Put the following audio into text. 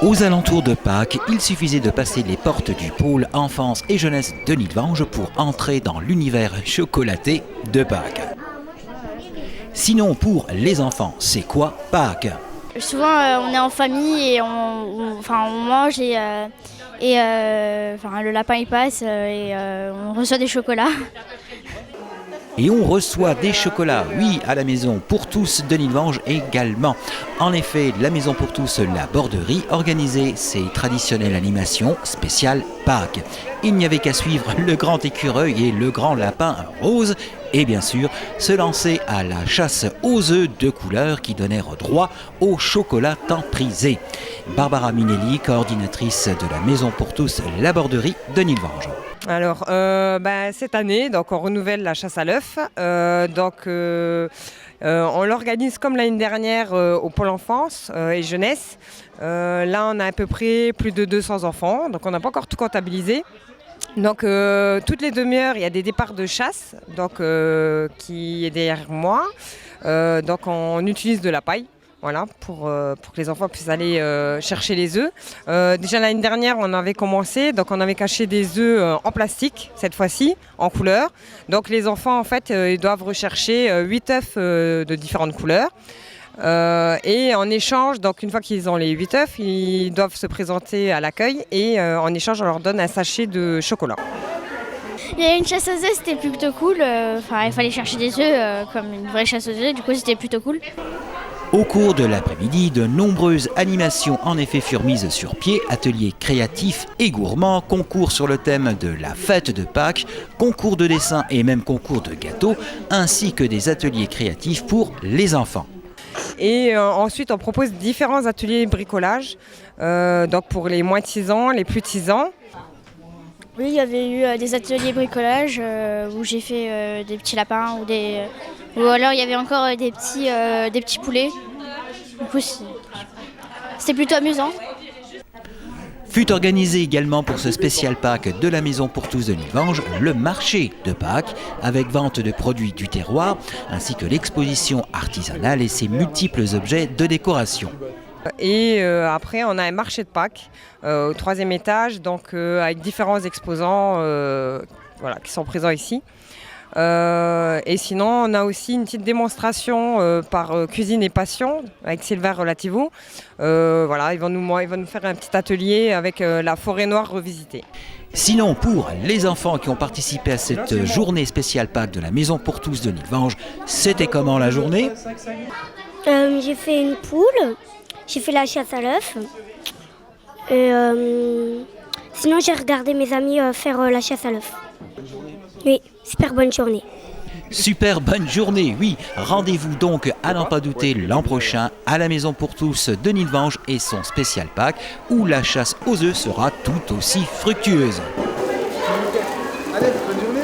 Aux alentours de Pâques, il suffisait de passer les portes du pôle enfance et jeunesse de Nilvange pour entrer dans l'univers chocolaté de Pâques. Sinon, pour les enfants, c'est quoi Pâques? Souvent, on est en famille et on mange et le lapin il passe et on reçoit des chocolats. Et on reçoit des chocolats, oui, à la maison pour tous de Nilvange également. En effet, la maison pour tous, la Borderie, organisait ses traditionnelles animations spéciales Pâques. Il n'y avait qu'à suivre le grand écureuil et le grand lapin rose et bien sûr se lancer à la chasse aux œufs de couleur qui donnèrent droit au chocolat tant prisé. Barbara Minelli, coordinatrice de la maison pour tous, la Borderie de Nilvange. Alors, cette année, donc, on renouvelle la chasse à l'œuf. On l'organise comme l'année dernière au Pôle enfance et jeunesse. Là, on a à peu près plus de 200 enfants, donc on n'a pas encore tout comptabilisé. Donc, toutes les demi-heures, il y a des départs de chasse qui est derrière moi. Donc, on utilise de la paille. Voilà, pour que les enfants puissent aller chercher les œufs. Déjà l'année dernière, on avait commencé, donc on avait caché des œufs en plastique, cette fois-ci, en couleur. Donc les enfants, en fait, ils doivent rechercher 8 œufs de différentes couleurs. Et en échange, donc une fois qu'ils ont les 8 œufs, ils doivent se présenter à l'accueil et en échange, on leur donne un sachet de chocolat. Il y a une chasse aux œufs, c'était plutôt cool. Il fallait chercher des œufs comme une vraie chasse aux œufs, du coup c'était plutôt cool. Au cours de l'après-midi, de nombreuses animations en effet furent mises sur pied, ateliers créatifs et gourmands, concours sur le thème de la fête de Pâques, concours de dessin et même concours de gâteaux, ainsi que des ateliers créatifs pour les enfants. Et ensuite, on propose différents ateliers bricolage, donc pour les moins de 6 ans, les plus de 6 ans. Oui, il y avait eu des ateliers bricolage où j'ai fait des petits lapins ou alors il y avait encore des petits poulets. Du coup, c'était plutôt amusant. Fut organisé également pour ce spécial Pâques de la Maison pour tous de Nilvange, le marché de Pâques, avec vente de produits du terroir, ainsi que l'exposition artisanale et ses multiples objets de décoration. Et après, on a un marché de Pâques au 3e étage, donc avec différents exposants qui sont présents ici. Et sinon, on a aussi une petite démonstration par Cuisine et Passion avec Sylvain Relativo. Ils vont nous faire un petit atelier avec la forêt noire revisitée. Sinon, pour les enfants qui ont participé à cette journée spéciale Pâques de la Maison pour tous de Nilvange, c'était comment la journée? J'ai fait une poule, j'ai fait la chasse à l'œuf. Et sinon, j'ai regardé mes amis faire la chasse à l'œuf. Oui, super bonne journée. Super bonne journée, oui. Rendez-vous donc à n'en pas douter l'an prochain à la Maison pour tous de Nilvange et son spécial Pâques où la chasse aux œufs sera tout aussi fructueuse. Allez, bonne journée.